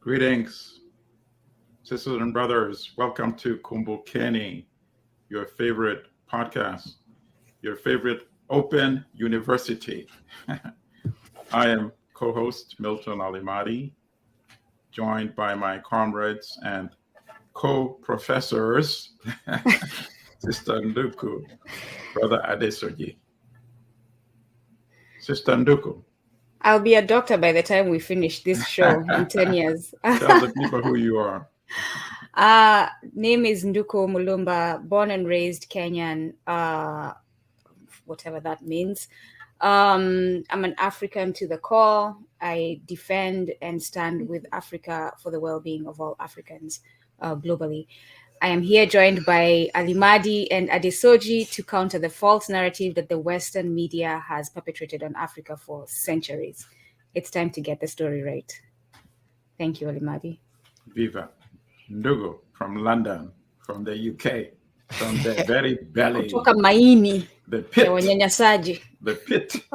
Greetings, sisters and brothers. Welcome to Kumbukeni, your favorite podcast, your favorite open university. I am co-host Milton Alimadi, joined by my comrades and co-professors, Sister Nduku, Brother Adesoji. Sister Nduku. I'll be a doctor by the time we finish this show in 10 years. Tell the people who you are. Name is Nduku Mulumba, born and raised Kenyan, whatever that means. I'm an African to the core. I defend and stand with Africa for the well-being of all Africans globally. I am here joined by Alimadi and Adesoji to counter the false narrative that the Western media has perpetrated on Africa for centuries. It's time to get the story right. Thank you, Alimadi. Viva. Ndugu from London, from the UK, from the very belly. Kutoka maini. The pit. Ya wanyanyasaji. The pit.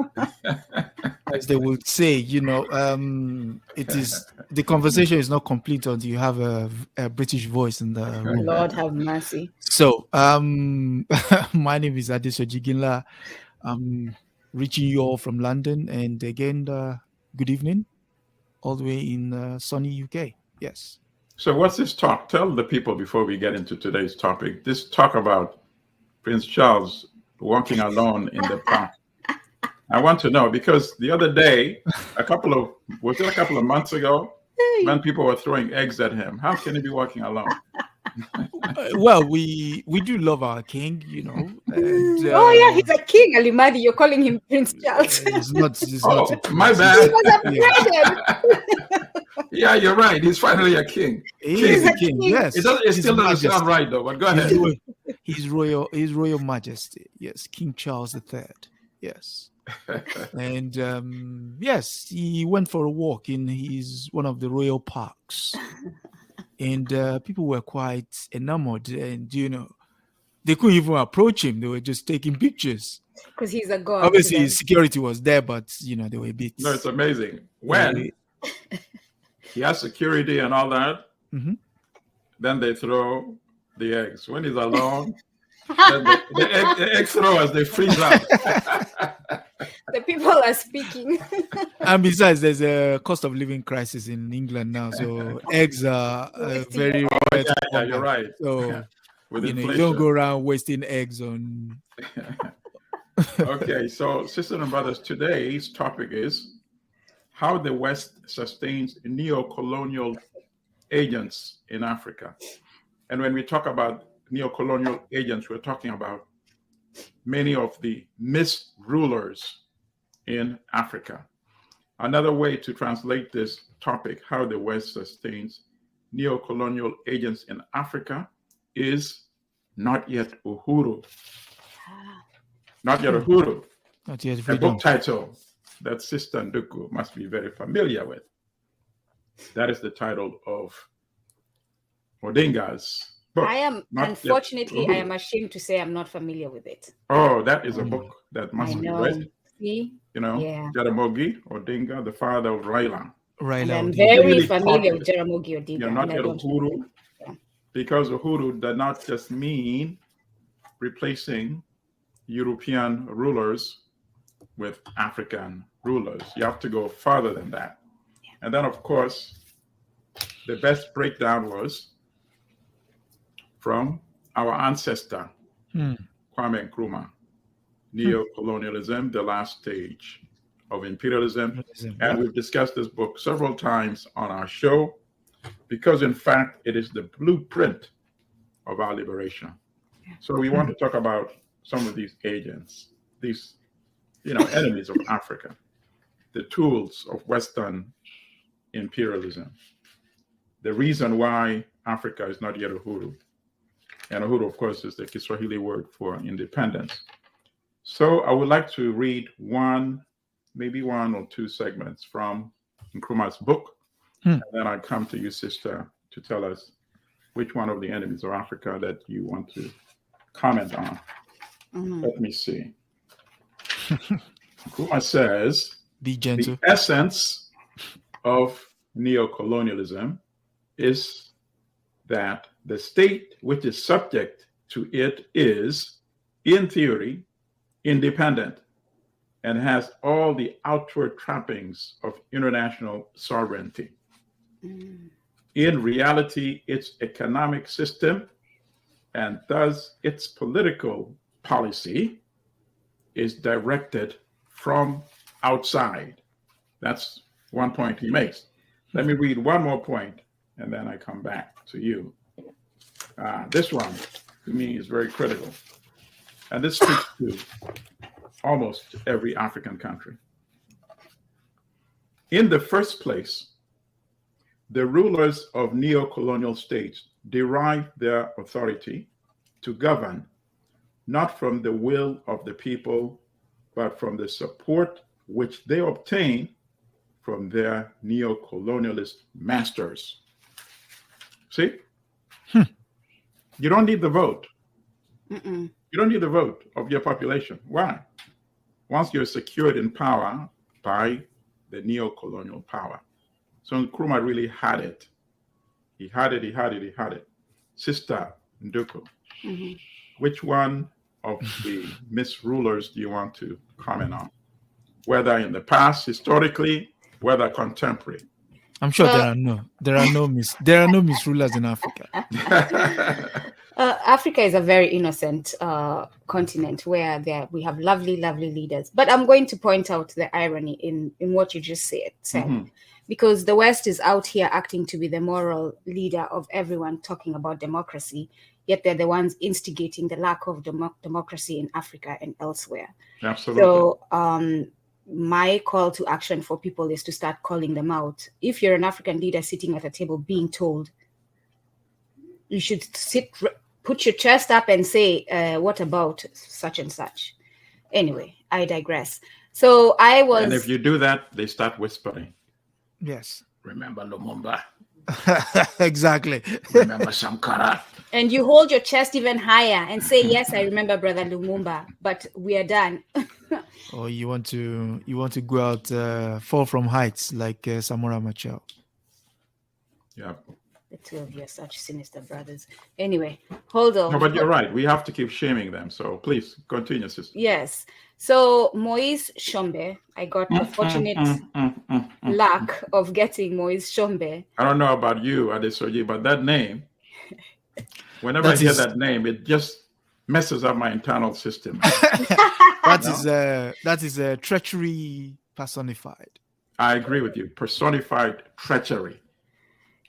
As they would say, it is the conversation is not complete until you have a British voice in the room. Lord have mercy. So, my name is Adesoji Ginla. I'm reaching you all from London, and again, good evening, all the way in sunny UK. Yes. So, what's this talk? Tell the people before we get into today's topic. This talk about Prince Charles walking alone in the park. I want to know because the other day, a couple of months ago, when people were throwing eggs at him, how can he be walking alone? Well, we do love our king, And, oh yeah, he's a king, Alimadi. You're calling him Prince Charles. It's not. My bad. He was upgraded. Yeah, you're right. He's finally a king. He's a king. Yes. It still doesn't sound right though. But go ahead. His Royal Majesty. Yes, King Charles III. Yes. And yes, he went for a walk in one of the royal parks, and people were quite enamored, and they couldn't even approach him. They were just taking pictures because he's a god. Obviously, his security was there, but they were a bit. No, it's amazing when he has security and all that. Mm-hmm. Then they throw the eggs. When he's alone, then the egg throwers they freeze out. The people are speaking. And besides, there's a cost of living crisis in England now, so eggs are very. Yeah, you're right. So you don't go around wasting eggs on. Okay, so sisters and brothers, today's topic is how the West sustains neo-colonial agents in Africa. And when we talk about neo-colonial agents, we're talking about many of the misrulers in Africa. Another way to translate this topic, how the West sustains neo-colonial agents in Africa, is not yet Uhuru. Not yet Uhuru. Not yet a book title that Sister Nduku must be very familiar with. That is the title of Odinga's book. I am, unfortunately, I am ashamed to say I'm not familiar with it. Oh, that is a book that must be read. See? Jaramogi Odinga, the father of Raila. I'm very familiar with Jaramogi Odinga. You're not yet Uhuru, because Uhuru does not just mean replacing European rulers with African rulers. You have to go farther than that. And then, of course, the best breakdown was from our ancestor, Kwame Nkrumah. Neo-colonialism, the last stage of imperialism. And we've discussed this book several times on our show because, in fact, it is the blueprint of our liberation. So we want to talk about some of these agents, these, enemies of Africa, the tools of Western imperialism, the reason why Africa is not yet Uhuru. And Uhuru, of course, is the Kiswahili word for independence. So I would like to read maybe one or two segments from Nkrumah's book. And then I come to you, sister, to tell us which one of the enemies of Africa that you want to comment on. Let me see. Nkrumah says, be gentle. The essence of neo-colonialism is that the state which is subject to it is, in theory, independent and has all the outward trappings of international sovereignty. In reality, its economic system and thus its political policy is directed from outside. That's one point he makes. Let me read one more point, and then I come back to you. This one, to me, is very critical. And this speaks to almost every African country. In the first place, the rulers of neo-colonial states derive their authority to govern not from the will of the people, but from the support which they obtain from their neo-colonialist masters. See? You don't need the vote. You don't need the vote of your population. Why? Once you're secured in power by the neo-colonial power. So Nkrumah really had it. He had it. Sister Nduku, which one of the misrulers do you want to comment on? Whether in the past, historically, whether contemporary? I'm sure there are no misrulers in Africa. Africa is a very innocent continent where we have lovely, lovely leaders. But I'm going to point out the irony in what you just said. Because the West is out here acting to be the moral leader of everyone talking about democracy, yet they're the ones instigating the lack of democracy in Africa and elsewhere. Absolutely. So my call to action for people is to start calling them out. If you're an African leader sitting at a table being told, you should put your chest up and say, what about such and such? Anyway, I digress. So And if you do that, they start whispering. Yes. Remember Lumumba. Exactly. Remember Sankara. And you hold your chest even higher and say, yes, I remember Brother Lumumba, but we are done. Or you want to go out, fall from heights like Samora Machel. Yeah. The two of you are such sinister brothers. Anyway, hold on. No, but you're right. We have to keep shaming them. So please continue, sister. Yes. So Moise Tshombe, I got the fortunate luck of getting Moise Tshombe. I don't know about you, Adesoji, but that name, whenever I hear that name, it just messes up my internal system. That is a treachery personified. I agree with you. Personified treachery.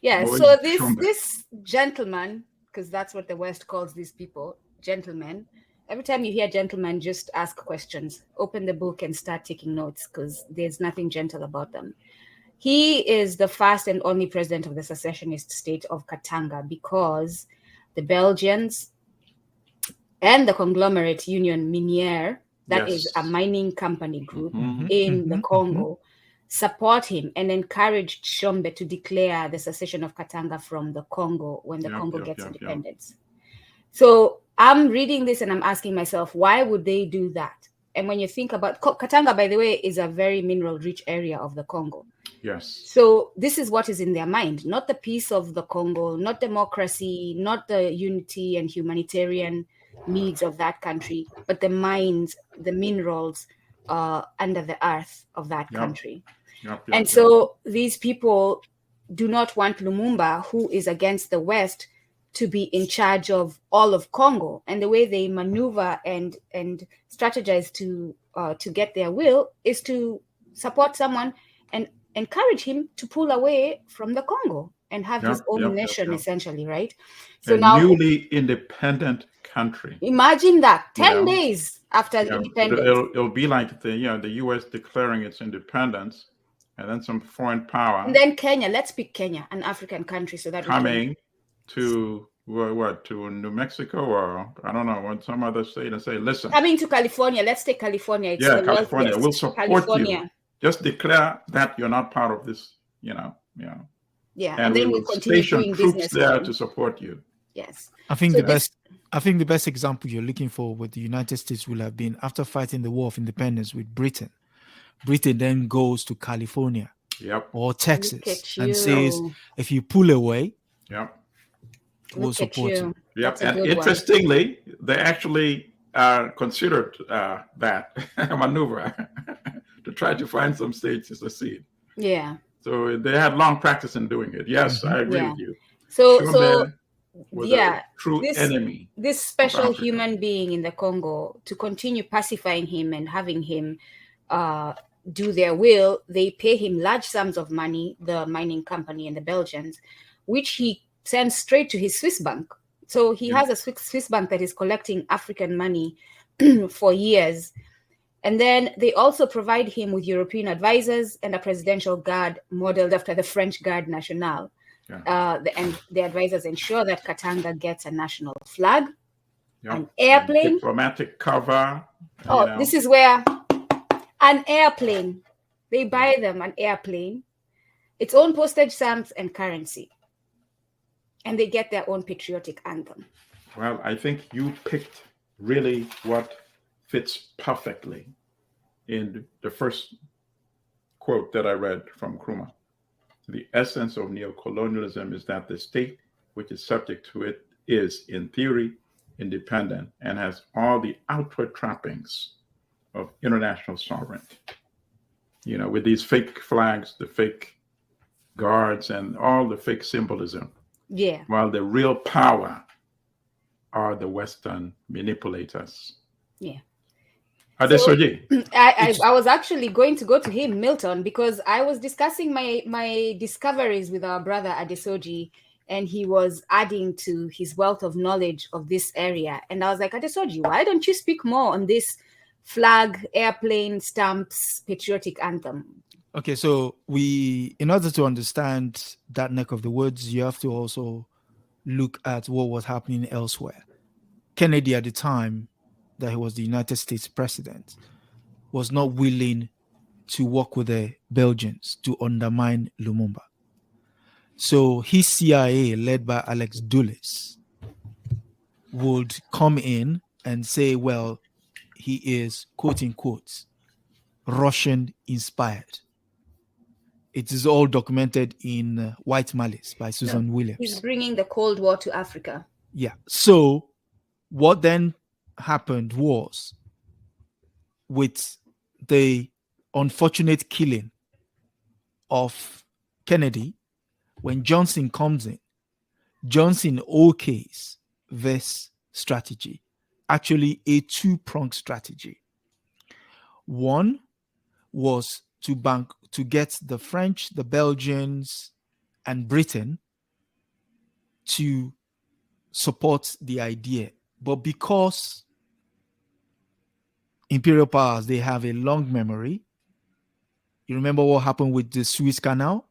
Yeah, Moise so Tshombe. this gentleman, because that's what the West calls these people, gentlemen. Every time you hear gentlemen, just ask questions. Open the book and start taking notes because there's nothing gentle about them. He is the first and only president of the secessionist state of Katanga because the Belgians and the conglomerate Union Miniere, that is a mining company group in the Congo, support him and encouraged Tshombe to declare the secession of Katanga from the Congo when the Congo gets independence. So I'm reading this and I'm asking myself, why would they do that? And when you think about Katanga, by the way, is a very mineral-rich area of the Congo. Yes. So this is what is in their mind, not the peace of the Congo, not democracy, not the unity and humanitarian needs of that country, but the mines, the minerals under the earth of that country. So these people do not want Lumumba, who is against the West, to be in charge of all of Congo. And the way they maneuver and strategize to get their will is to support someone and encourage him to pull away from the Congo and have his own nation, essentially, right? So a now, newly independent country. Imagine that 10 days after independence. It'll be like the U.S. declaring its independence, and then some foreign power. And then Kenya. Let's pick Kenya, an African country, so that coming to to New Mexico or I don't know, some other state and say, listen. Coming to California. Let's take California. It's California. We'll support you. Just declare that you're not part of this, Yeah. And then we will continue station troops there to support you. Yes. I think the best example you're looking for with the United States will have been after fighting the War of Independence with Britain. Britain then goes to California Yep. or Texas and says, if you pull away, yep, we'll support you. Yep. And interestingly, they actually considered that maneuver to try to find some states to secede. Yeah. So they had long practice in doing it. Yes, I agree with you. So was a true enemy. This special human being in the Congo, to continue pacifying him and having him do their will, they pay him large sums of money, the mining company and the Belgians, which he sends straight to his Swiss bank. So he has a Swiss bank that is collecting African money for years. And then they also provide him with European advisors and a presidential guard modeled after the French Garde Nationale. And the advisors ensure that Katanga gets a national flag, an airplane, diplomatic cover. This is where an airplane. They buy them an airplane, its own postage stamps and currency, and they get their own patriotic anthem. Well, I think you picked really what fits perfectly in the first quote that I read from Nkrumah. The essence of neo-colonialism is that the state which is subject to it is, in theory, independent and has all the outward trappings of international sovereignty. With these fake flags, the fake guards, and all the fake symbolism. Yeah. While the real power are the Western manipulators. Yeah. I was actually going to go to him, Milton, because I was discussing my discoveries with our brother Adesoji, and he was adding to his wealth of knowledge of this area. And I was like, Adesoji, why don't you speak more on this flag, airplane, stamps, patriotic anthem? Okay, so in order to understand that neck of the woods, you have to also look at what was happening elsewhere. Kennedy, at the time that he was the United States president, was not willing to work with the Belgians to undermine Lumumba. So his CIA, led by Alex Dulles, would come in and say, well, he is, quote unquote, Russian inspired. It is all documented in White Malice by Susan Williams. He's bringing the Cold War to Africa. Yeah. So what then happened was, with the unfortunate killing of Kennedy, when Johnson comes in, Johnson okays this strategy, actually a two-pronged strategy. One was to get the French, the Belgians, and Britain to support the idea. But because imperial powers, they have a long memory. You remember what happened with the Suez Canal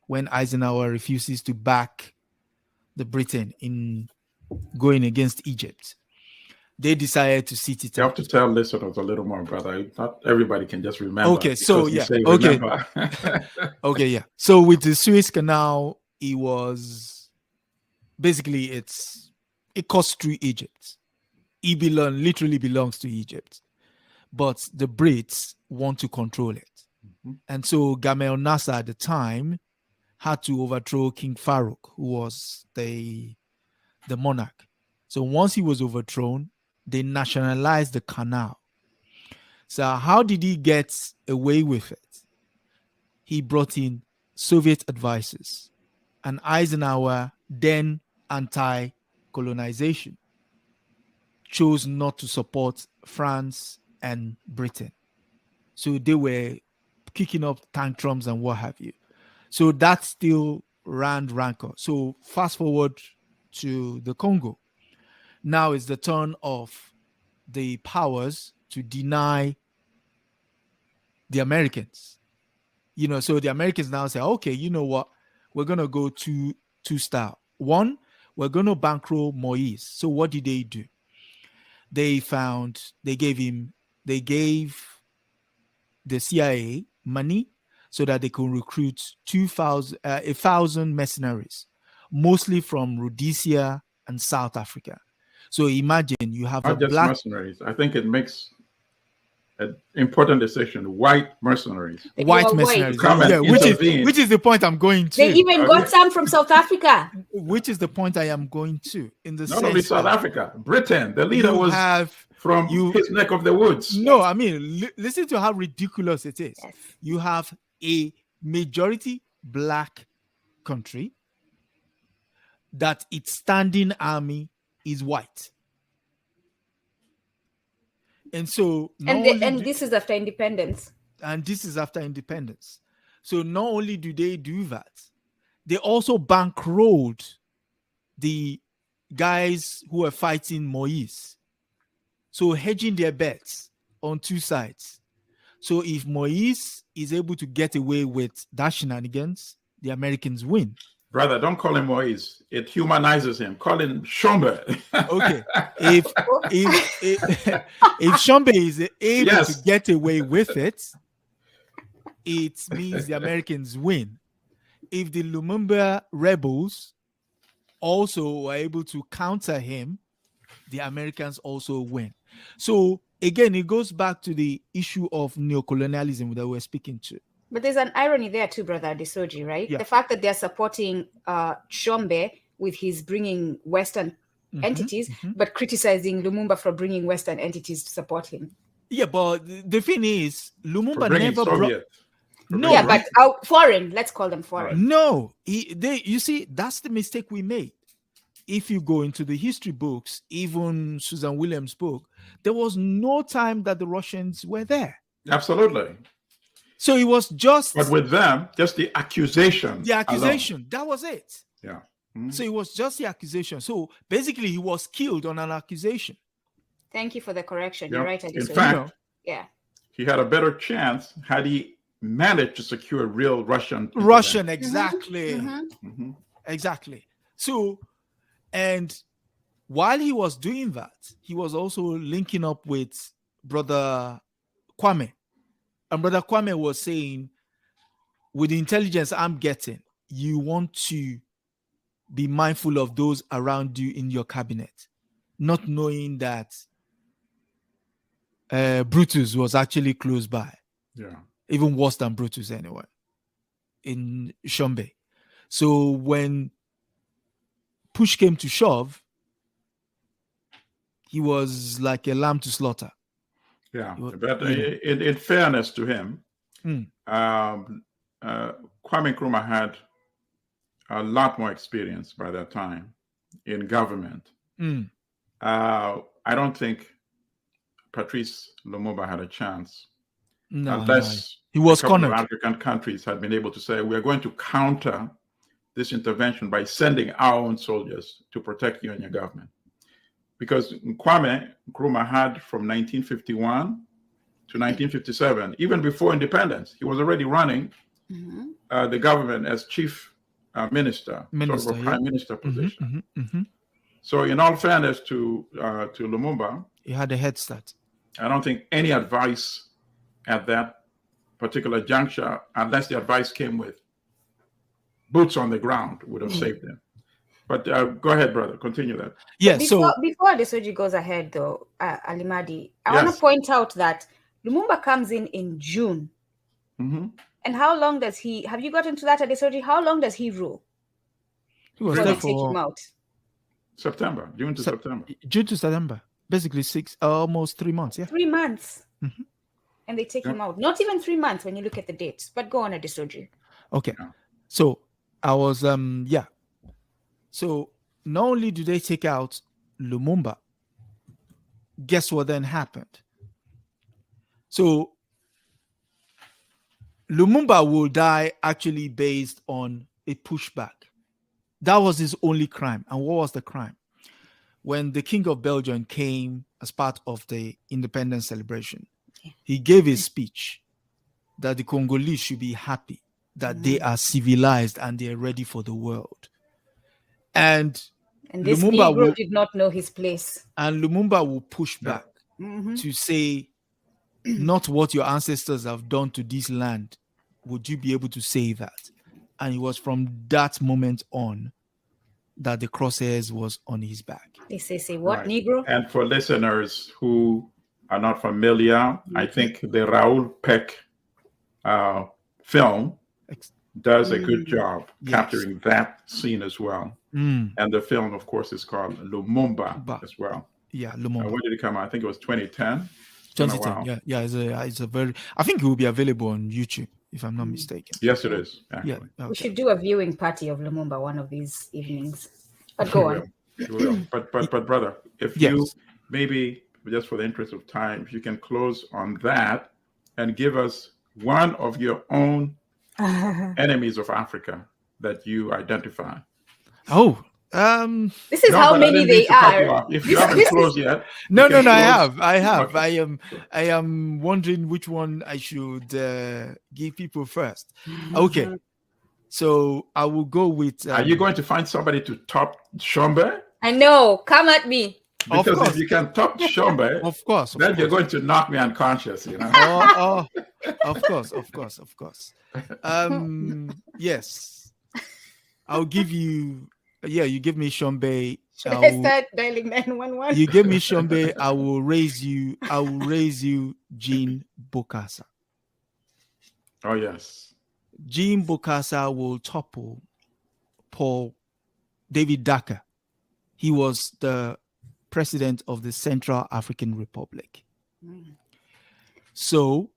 when Eisenhower refuses to back the Britain in going against Egypt. They decided to sit it out. You have to tell listeners a little more, brother. Not everybody can just remember. Okay, so yeah. Okay. Okay, yeah. So with the Suez Canal, it was basically it cuts through Egypt. It literally belongs to Egypt. But the Brits want to control it. Mm-hmm. And so Gamal Nasser at the time had to overthrow King Farouk, who was the monarch. So once he was overthrown, they nationalized the canal. So how did he get away with it? He brought in Soviet advisors, and Eisenhower, then anti-colonization, chose not to support France and Britain. So they were kicking up tantrums and what have you. So that still ran rancor. So fast forward to the Congo. Now it's the turn of the powers to deny the Americans. So the Americans now say, okay, you know what? We're going to go two style. One, we're going to bankroll Moise. So what did they do? They gave the CIA money so that they could recruit 1,000 mercenaries, mostly from Rhodesia and South Africa. So imagine you have not just mercenaries. I think it makes an important distinction: white mercenaries. White mercenaries. Come and Yeah, intervene. which is the point I'm going to. They even got some from South Africa. Which is the point I am going to. In the Not only sense South Africa, Britain. The leader was from his neck of the woods. No, I mean, listen to how ridiculous it is. Yes. You have a majority black country that its standing army is white. And so this is after independence. And this is after independence. So not only do they do that, they also bankrolled the guys who were fighting Moise. So hedging their bets on two sides. So if Moise is able to get away with that shenanigans, the Americans win. Brother, don't call him Moise. It humanizes him. Call him Shombe. Okay. If Shombe is able to get away with it, it means the Americans win. If the Lumumba rebels also are able to counter him, the Americans also win. So again, it goes back to the issue of neocolonialism that we're speaking to. But there's an irony there too, Brother Adesoji, right? Yeah. The fact that they're supporting Shombe with his bringing Western entities, but criticizing Lumumba for bringing Western entities to support him. Yeah, but the thing is, Lumumba never brought... No, yeah, but out foreign. Let's call them foreign. No, you see, that's the mistake we made. If you go into the history books, even Susan Williams' book, there was no time that the Russians were there. Absolutely. So it was just... But with them, just the accusation. The accusation, alone. That was it. Yeah. So it was just the accusation. So basically, he was killed on an accusation. Thank you for the correction. You're right. In fact, he had a better chance had he managed to secure real Russian. Exactly. Exactly. So, and while he was doing that, he was also linking up with Brother Kwame. And Brother Kwame was saying, with the intelligence I'm getting, you want to be mindful of those around you in your cabinet, not knowing that Brutus was actually close by. Yeah. Even worse than Brutus anyway, in Shombe. So when push came to shove, he was like a lamb to slaughter. Yeah, but in fairness to him, Kwame Nkrumah had a lot more experience by that time in government. I don't think Patrice Lumumba had a chance unless he was cornered. African countries had been able to say, we are going to counter this intervention by sending our own soldiers to protect you and your government. Because Kwame Nkrumah had from 1951 to 1957, even before independence, he was already running the government as chief minister, sort of a prime minister position. So in all fairness to Lumumba, he had a head start. I don't think any advice at that particular juncture, unless the advice came with boots on the ground, would have saved him. But go ahead, brother. Continue that. Yeah. Before Adesoji goes ahead, though, Alimadi, I want to point out that Lumumba comes in June. And how long does he? Have you gotten to that, Adesoji? How long does he rule? He was there take him out. September, June to September. June to September. Basically almost 3 months. Yeah. 3 months. And they take him out. Not even 3 months when you look at the dates. But go on, Adesoji. Okay. So I was So not only do they take out Lumumba, guess what then happened? So Lumumba will die actually based on a pushback. That was his only crime. And what was the crime? When the King of Belgium came as part of the independence celebration, he gave a speech that the Congolese should be happy that they are civilized and they are ready for the world. And this Negro did not know his place. And Lumumba will push back to say, not what your ancestors have done to this land. Would you be able to say that? And it was from that moment on that the crosshairs was on his back. They say what, Negro? And for listeners who are not familiar, I think the Raoul Peck film does a good job capturing that scene as well. And the film, of course, is called Lumumba as well. Yeah, Lumumba. When did it come out? I think it was 2010. 2010. Yeah. It's a very. I think it will be available on YouTube, if I'm not mistaken. Yes, it is. Actually. Yeah. Okay. We should do a viewing party of Lumumba one of these evenings. But go on. We will. But brother, if you maybe just for the interest of time, if you can close on that and give us one of your own enemies of Africa that you identify. Oh, this is how many they are. If you haven't closed yet. No, I have. Okay. I am wondering which one I should give people first. Okay. So I will go with. Are you going to find somebody to top Shombe? I know. Come at me. Because if you can top Shombe, of course, then you're going to knock me unconscious, you know. Of course. Yes. I'll give you. Yeah, you give me Shombe. Should I start dialing 911? You give me Shombe. I will raise you Jean Bokassa. Oh yes. Jean Bokassa will topple David Daka. He was the president of the Central African Republic. So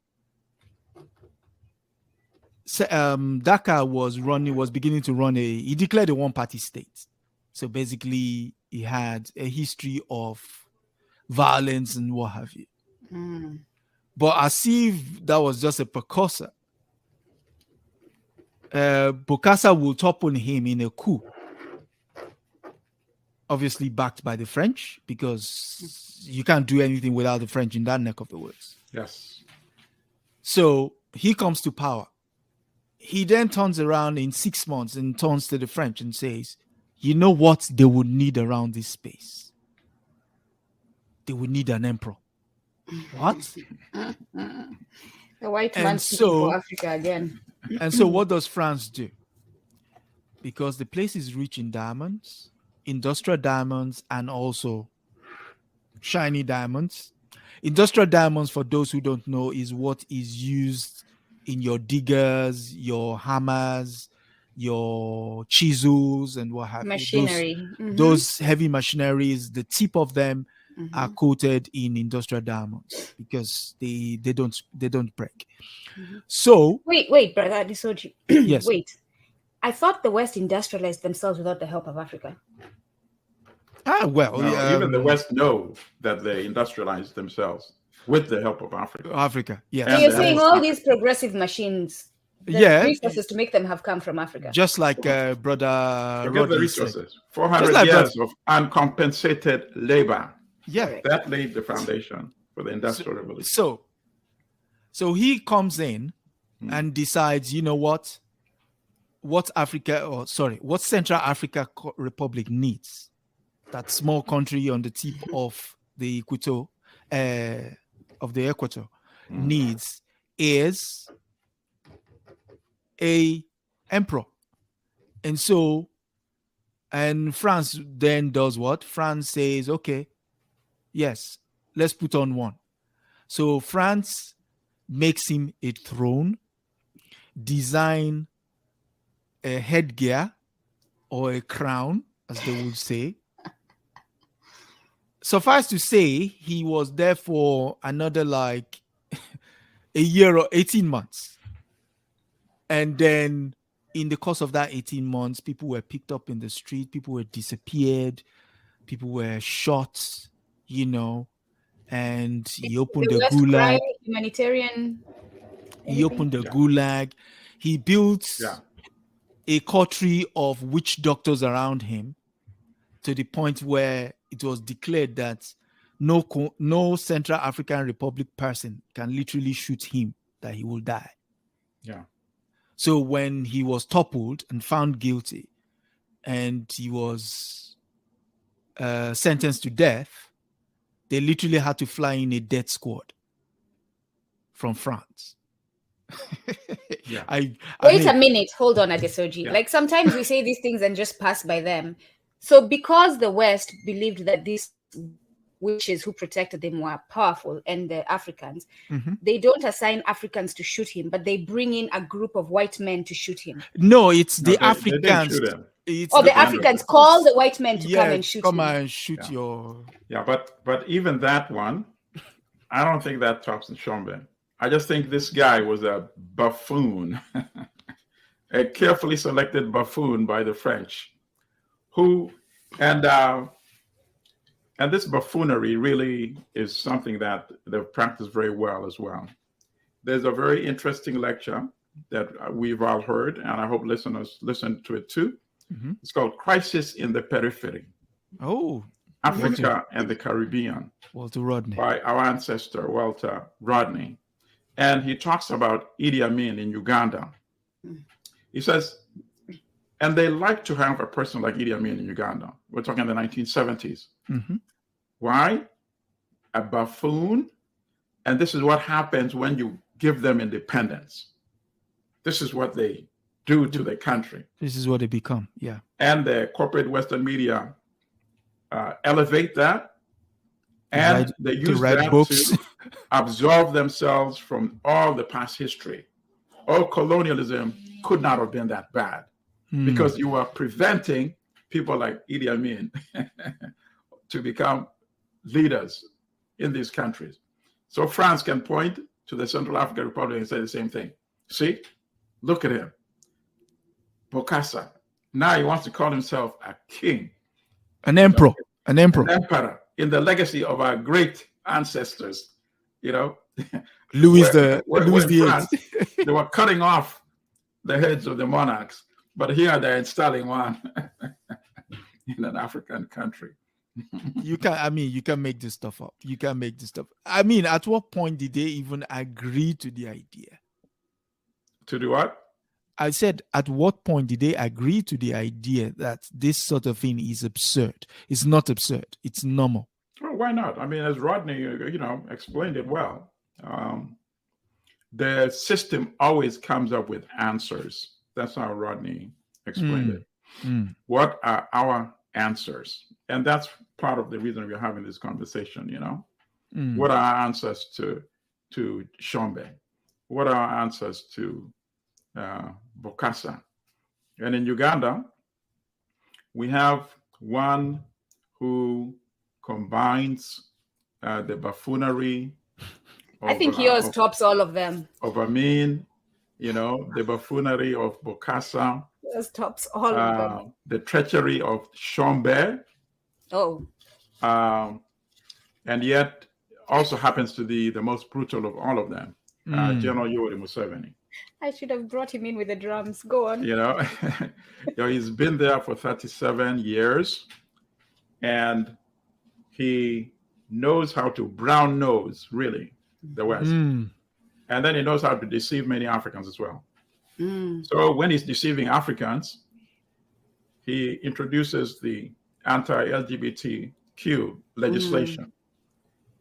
Daka was beginning to run he declared a one-party state. So basically he had a history of violence and what have you. But as if that was just a precursor, Bokassa will topple him in a coup, obviously backed by the French, because you can't do anything without the French in that neck of the woods. Yes. So he comes to power. He then turns around in 6 months and turns to the French and says, you know what they would need around this space? They would need an emperor. What? The white man speaking for Africa again. And so what does France do? Because the place is rich in diamonds, industrial diamonds, and also shiny diamonds. Industrial diamonds, for those who don't know, is what is used in your diggers, your hammers, your chisels, and what have you. Machinery. Those heavy machineries, the tip of them are coated in industrial diamonds because they don't break. So wait, brother Disoji. Yes. Wait. I thought the West industrialized themselves without the help of Africa. Even the West know that they industrialized themselves with the help of Africa. Yes. So you're saying all these progressive machines, the resources to make them have come from Africa. Just like brother Forget the resources. 400 years of uncompensated labor. Yeah. That laid the foundation for the Industrial Revolution. So he comes in and decides, you know what Central Africa Republic needs, that small country on the tip of the equator, needs is a emperor. And France then does what? France says, okay, yes, let's put on one. So France makes him a throne, design a headgear or a crown, as they would say. Suffice to say, he was there for another like a year or 18 months. And then in the course of that 18 months, people were picked up in the street, people were disappeared, people were shot, and he opened the Gulag. Humanitarian. He opened the Gulag. He built a coterie of witch doctors around him to the point where it was declared that no Central African Republic person can literally shoot him, that he will die. Yeah. So when he was toppled and found guilty and he was sentenced to death, they literally had to fly in a death squad from France. Wait a minute. Hold on, Adesoji. Yeah. Like sometimes we say these things and just pass by them. So because the West believed that this witches who protected them were powerful, and the Africans, Mm-hmm. they don't assign Africans to shoot him, but they bring in a group of white men to shoot him. No, it's No, the they didn't Africans. shoot him. It's Or the end of Africans it. call the white men to yeah, come and shoot come him. and shoot Yeah. your. Yeah, but even that one, I don't think that tops Shombe. I just think this guy was a buffoon, a carefully selected buffoon by the French, who and this buffoonery really is something that they've practiced very well as well. There's a very interesting lecture that we've all heard, and I hope listeners listen to it too. Mm-hmm. It's called Crisis in the Periphery, Oh, Africa and the Caribbean, Walter Rodney. by our ancestor, Walter Rodney. And he talks about Idi Amin in Uganda. He says, and they like to have a person like Idi Amin in Uganda. We're talking the 1970s. Mm-hmm. Why? A buffoon. And this is what happens when you give them independence. This is what they do to the country. This is what they become. Yeah. And the corporate Western media elevate that. And they use that books. to absolve themselves from all the past history. Oh, colonialism could not have been that bad because you were preventing people like Idi Amin to become leaders in these countries. So France can point to the Central African Republic and say the same thing. See, look at him. Bokassa. Now he wants to call himself a king. An emperor. An emperor. An emperor in the legacy of our great ancestors, you know. Louis where the France, Eighth. they were cutting off the heads of the monarchs, but here they're installing one in an African country. You can make this stuff up. You can make this stuff. I mean, at what point did they even agree to the idea? To do what? I said, at what point did they agree to the idea that this sort of thing is absurd? It's not absurd. It's normal. Well, why not? I mean, as Rodney, explained it well. The system always comes up with answers. That's how Rodney explained it. What are our answers? And that's part of the reason we're having this conversation, What are our answers to Shombe? What are our answers to Bokassa? And in Uganda, we have one who combines the buffoonery. I think yours tops all of them. Of Amin, the buffoonery of Bokassa. Yours tops all of them. The treachery of Shombe. Oh. And yet also happens to be the most brutal of all of them, General Yoweri Museveni. I should have brought him in with the drums. Go on. He's been there for 37 years, and he knows how to brown nose, really, the West. And then he knows how to deceive many Africans as well. So when he's deceiving Africans, he introduces the anti-LGBTQ legislation.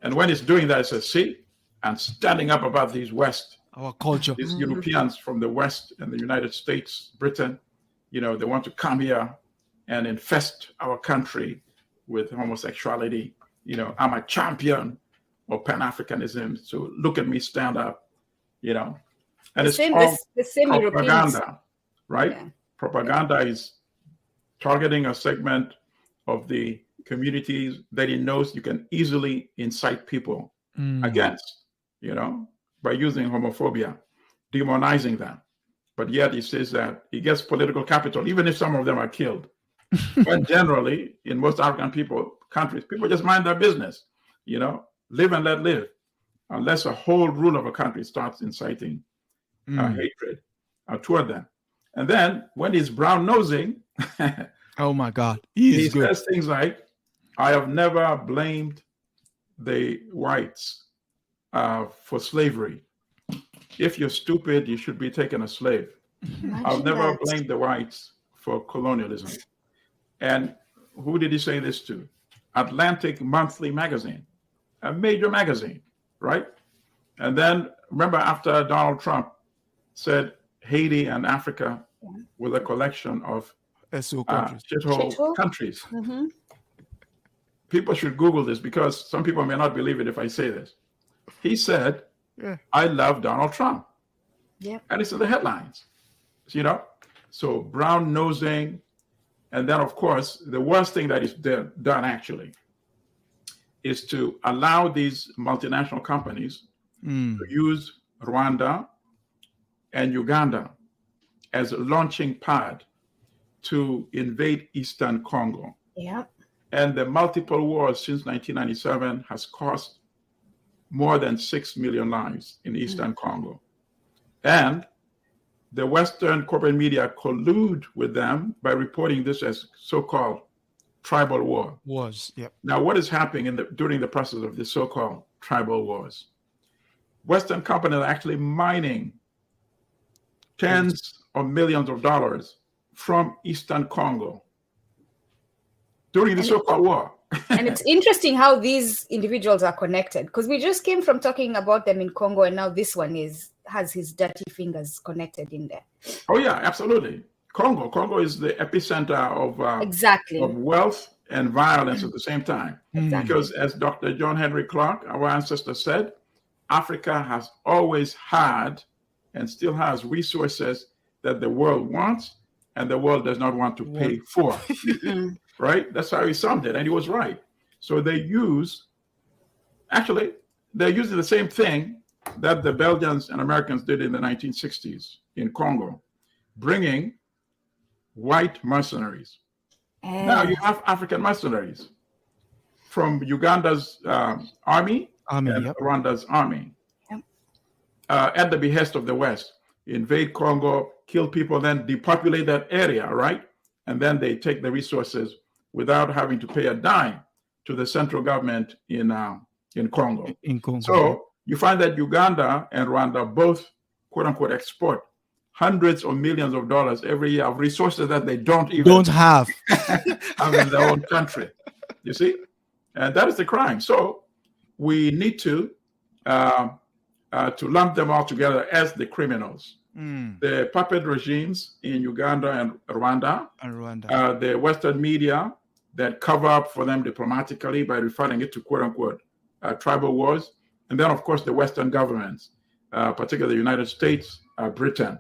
And when he's doing that, he says, see, I'm standing up about these West. Our culture. These Europeans from the West and the United States, Britain, they want to come here and infest our country with homosexuality. I'm a champion of Pan-Africanism. So look at me stand up, And the it's same, all the same propaganda, right? Yeah. Propaganda is targeting a segment of the communities that he knows you can easily incite people against, by using homophobia, demonizing them. But yet he says that he gets political capital, even if some of them are killed. But generally, in most African countries, people just mind their business, live and let live, unless a whole rule of a country starts inciting hatred toward them. And then when he's brown nosing, oh my God, he says things like, I have never blamed the whites for slavery. If you're stupid, you should be taken as slave. I've never blamed the whites for colonialism. And who did he say this to? Atlantic Monthly magazine, a major magazine, right? And then remember after Donald Trump said Haiti and Africa were a collection of shithole countries. people should Google this because some people may not believe it if I say this. He said, I love Donald Trump. Yeah. And it's in the headlines, So brown nosing. And then, of course, the worst thing that is done actually is to allow these multinational companies to use Rwanda and Uganda as a launching pad to invade Eastern Congo. Yeah. And the multiple wars since 1997 has cost more than 6 million lives in Eastern Congo. And the Western corporate media collude with them by reporting this as so-called tribal war. Wars, yeah. Now, what is happening during the process of the so-called tribal wars? Western companies are actually mining tens of millions of dollars from Eastern Congo during the so-called war. And it's interesting how these individuals are connected, because we just came from talking about them in Congo, and now this one has his dirty fingers connected in there. Oh yeah, absolutely. Congo is the epicenter of of wealth and violence at the same time. Exactly. Because as Dr. John Henry Clark, our ancestor, said, Africa has always had and still has resources that the world wants and the world does not want to pay for. Right? That's how he summed it, and he was right. So they're using the same thing that the Belgians and Americans did in the 1960s in Congo, bringing white mercenaries. Now you have African mercenaries from Uganda's army and Rwanda's army at the behest of the West. Invade Congo, kill people, then depopulate that area, right? And then they take the resources without having to pay a dime to the central government in Congo. So you find that Uganda and Rwanda both, quote unquote, export hundreds of millions of dollars every year of resources that they don't have in their own country. You see? And that is the crime. So we need to lump them all together as the criminals. The puppet regimes in Uganda and Rwanda, the Western media that cover up for them diplomatically by referring it to quote unquote tribal wars, and then of course the Western governments, particularly the United States, Britain,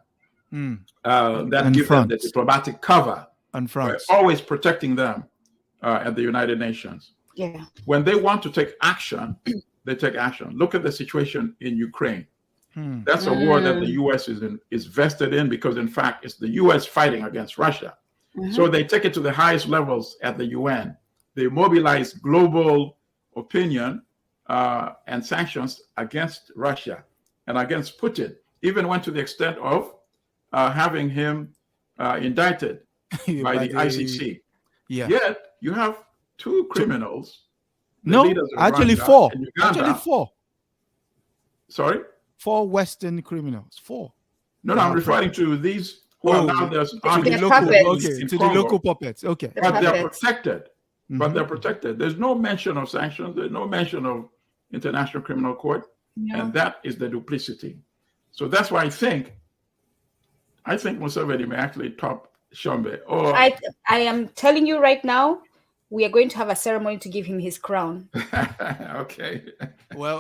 that give them the diplomatic cover, and France always protecting them at the United Nations. Yeah. When they want to take action, they take action. Look at the situation in Ukraine. That's a war that the U.S. is vested in because, in fact, it's the U.S. fighting against Russia. So they take it to the highest levels at the UN. They mobilize global opinion and sanctions against Russia and against Putin. Even went to the extent of having him indicted by the ICC. Yeah. Yet you have two criminals. Actually four. Actually four. Sorry? 4 Western criminals. 4. No, I'm referring to these who are now there's army. To the local puppets. Okay. But they're protected. But they're protected. There's no mention of sanctions. There's no mention of International Criminal Court. No. And that is the duplicity. So that's why I think Museveni may actually top Shombe. I am telling you right now, we are going to have a ceremony to give him his crown. Okay. Well,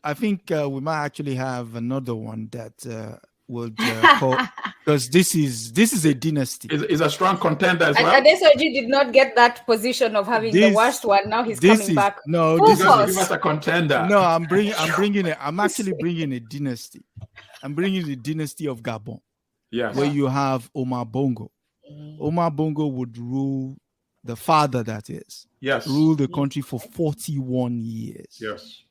I think we might actually have another one that would call, because this is a dynasty. Is a strong contender as well. Adesoji did not get that position of having the worst one. Now he's coming back. No, this is a contender. No, I'm actually bringing a dynasty. I'm bringing the dynasty of Gabon. Yes. Where you have Omar Bongo. Omar Bongo would rule. The father, that is, ruled the country for 41 years. Yes.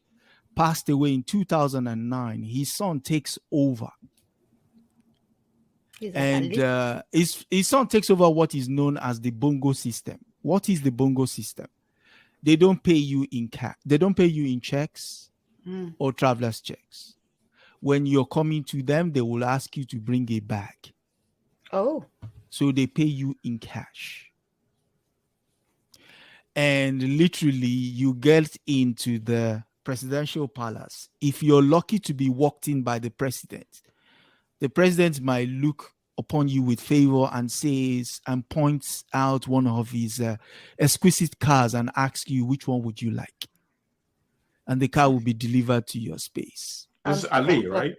Passed away in 2009. His son takes over. And his son takes over what is known as the Bongo system. What is the Bongo system? They don't pay you in cash. They don't pay you in checks or traveler's checks. When you're coming to them, they will ask you to bring a bag. Oh. So they pay you in cash. And literally, you get into the presidential palace. If you're lucky to be walked in by the president might look upon you with favor and says and points out one of his exquisite cars and asks you which one would you like, and the car will be delivered to your space. This is Ali, right?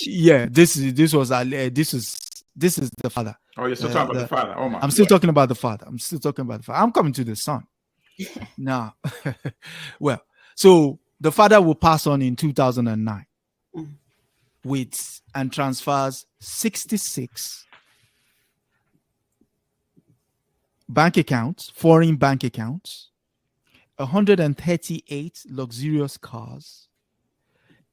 Yeah, this was Ali. This is the father. Oh, you're still talking about the father. Oh my! I'm still talking about the father. I'm coming to the son now. Well, so the father will pass on in 2009 with and transfers 66 bank accounts, foreign bank accounts, 138 luxurious cars,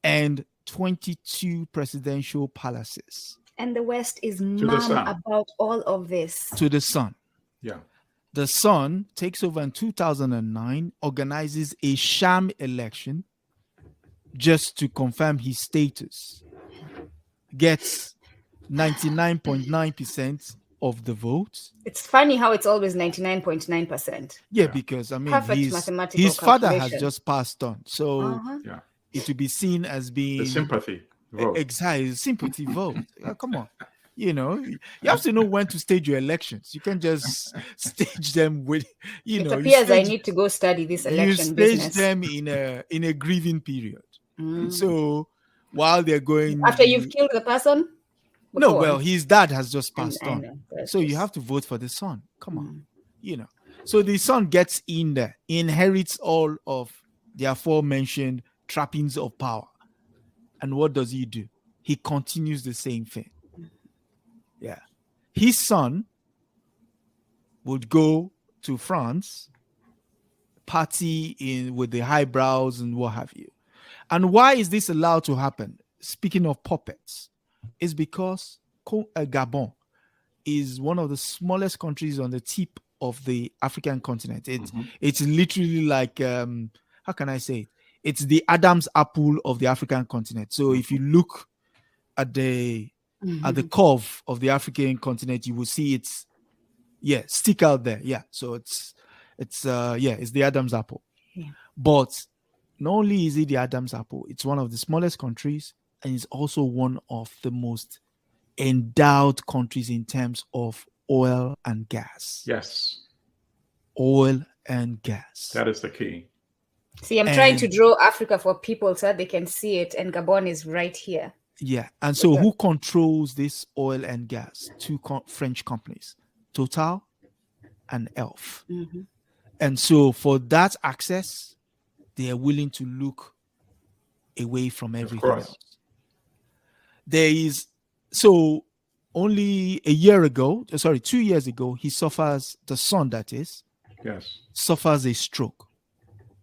and 22 presidential palaces. And the West is mum about all of this. To the son. Yeah. The son takes over in 2009, organizes a sham election just to confirm his status, gets 99.9% of the votes. It's funny how it's always 99.9%. Yeah, because I mean, his father has just passed on. So it will be seen as being the sympathy vote. Exactly, sympathy vote. Come on. You know, you have to know when to stage your elections. You can't just stage them with, it appears I need to go study this election business. Them in a grieving period. So while they're going after you've killed the person. No, well, his dad has just passed on, so you have to vote for the son. Come on, So the son gets in there, inherits all of the aforementioned trappings of power, and what does he do? He continues the same thing. Yeah, his son would go to France, party with the highbrows and what have you. And why is this allowed to happen? Speaking of puppets, is because Gabon is one of the smallest countries on the tip of the African continent. It's literally like how can I say it? It's the Adam's apple of the African continent. So if you look at the curve of the African continent, you will see it's stick out there. Yeah. So it's the Adam's apple. Yeah. But not only is it the Adam's apple, it's one of the smallest countries, and it's also one of the most endowed countries in terms of oil and gas. Yes. Oil and gas. That is the key. See, I'm trying to draw Africa for people so that they can see it, and Gabon is right here. Yeah. And so who controls this oil and gas? Two French companies, Total and Elf. Mm-hmm. And so for that access, they are willing to look away from everything else. There is, so only 2 years ago, the son that is, suffers a stroke.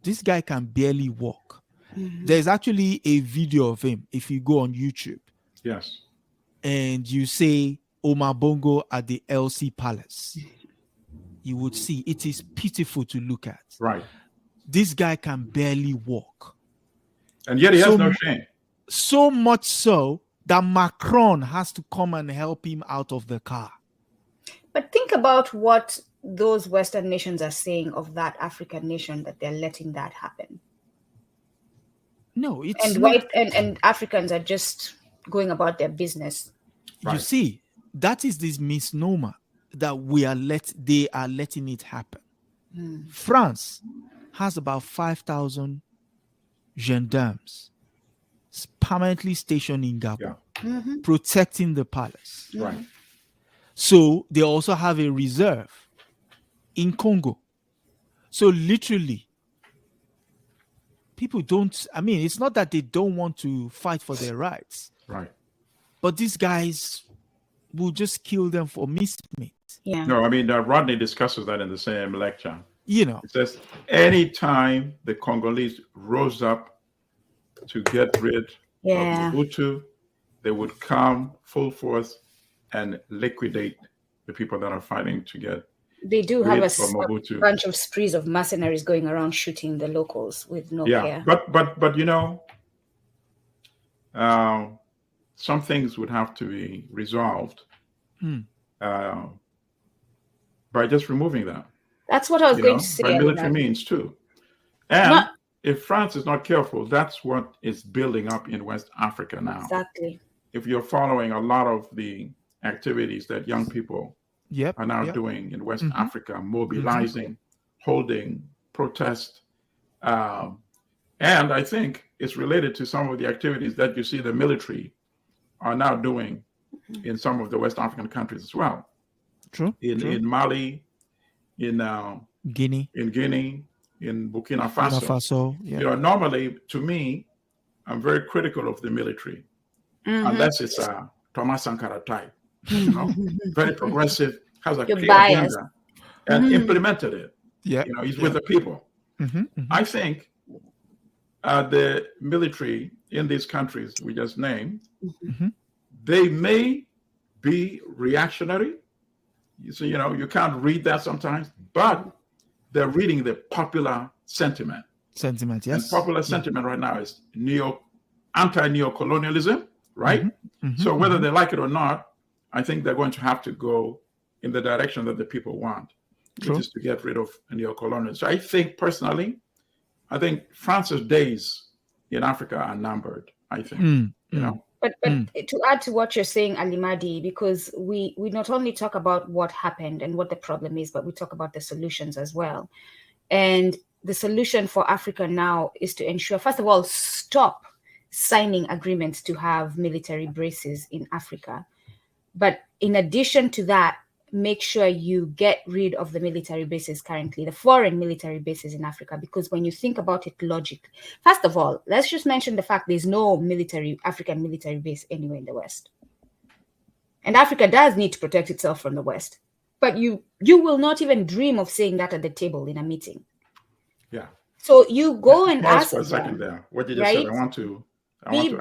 This guy can barely walk. Mm-hmm. There's actually a video of him, if you go on YouTube. Yes. And you say Omar Bongo at the LC Palace. You would see it is pitiful to look at. Right. This guy can barely walk. And yet he has no shame. So much so that Macron has to come and help him out of the car. But think about what those Western nations are saying of that African nation, that they're letting that happen. No, it's and not. And Africans are just going about their business. You see, that is this misnomer that they are letting it happen. France has about 5,000 gendarmes permanently stationed in Gabon, protecting the palace. Right. So they also have a reserve in Congo. So literally, people it's not that they don't want to fight for their rights. Right. But these guys will just kill them for misdemeanors. Yeah. No, Rodney discusses that in the same lecture. It says anytime the Congolese rose up to get rid of Mobutu, they would come full force and liquidate the people that are fighting to get. They do have a bunch of sprees of mercenaries going around shooting the locals with no care. But some things would have to be resolved by just removing them. That's what I was going to say. By military means too. And if France is not careful, that's what is building up in West Africa now. Exactly. If you're following a lot of the activities that young people are now doing in West Africa, mobilizing, holding, protest. And I think it's related to some of the activities that you see the military are now doing in some of the West African countries as well. True. In Mali, in Guinea, in Burkina Faso. Yeah. You know, normally, to me, I'm very critical of the military, unless it's a Thomas Sankara type, you know, very progressive, has a clear agenda, and implemented it. Yeah, you know, he's with the people. I think the military in these countries we just named, they may be reactionary. So, you know, you can't read that sometimes, but they're reading the popular sentiment. Yes. And popular sentiment right now is anti-neo-colonialism, right? So whether they like it or not, I think they're going to have to go in the direction that the people want, which is to get rid of neo-colonialism. So I think personally, France's days in Africa are numbered, I think, you know. But to add to what you're saying, Alimadi, because we not only talk about what happened and what the problem is, but we talk about the solutions as well. And the solution for Africa now is to ensure, first of all, stop signing agreements to have military bases in Africa. But in addition to that, make sure you get rid of the military bases currently, the foreign military bases in Africa, because when you think about it logically, first of all, let's just mention the fact there's no African military base anywhere in the West. And Africa does need to protect itself from the West. But you will not even dream of saying that at the table in a meeting. Yeah. So you go and pause ask for a second there. What you just said, I want to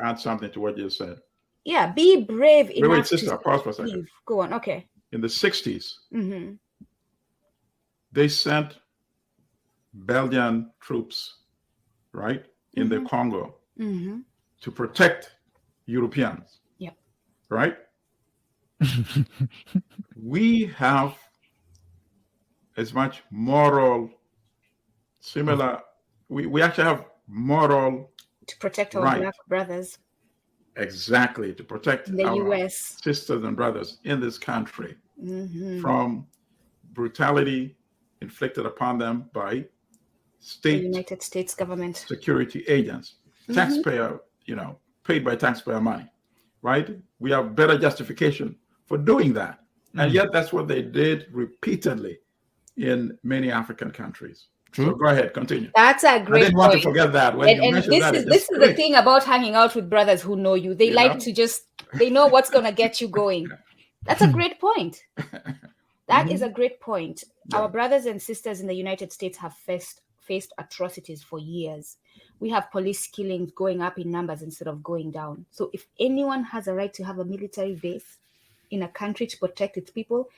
add something to what you said. Yeah, be brave enough. Wait, sister, pause for a second. Go on, okay. In the 60s, they sent Belgian troops, right, in the Congo to protect Europeans. Yep. Right? We have as much we actually have moral to protect our black brothers. Exactly, to protect the our US sisters and brothers in this country from brutality inflicted upon them by the United States government security agents, taxpayer, you know, paid by taxpayer money, right? We have better justification for doing that. And yet that's what they did repeatedly in many African countries. True. So go ahead, continue. That's a great I didn't want to forget that. When you mentioned that, this is the thing about hanging out with brothers who know you. They they know what's going to get you going. That's a great point. That is a great point. Yeah. Our brothers and sisters in the United States have faced atrocities for years. We have police killings going up in numbers instead of going down. So if anyone has a right to have a military base in a country to protect its people,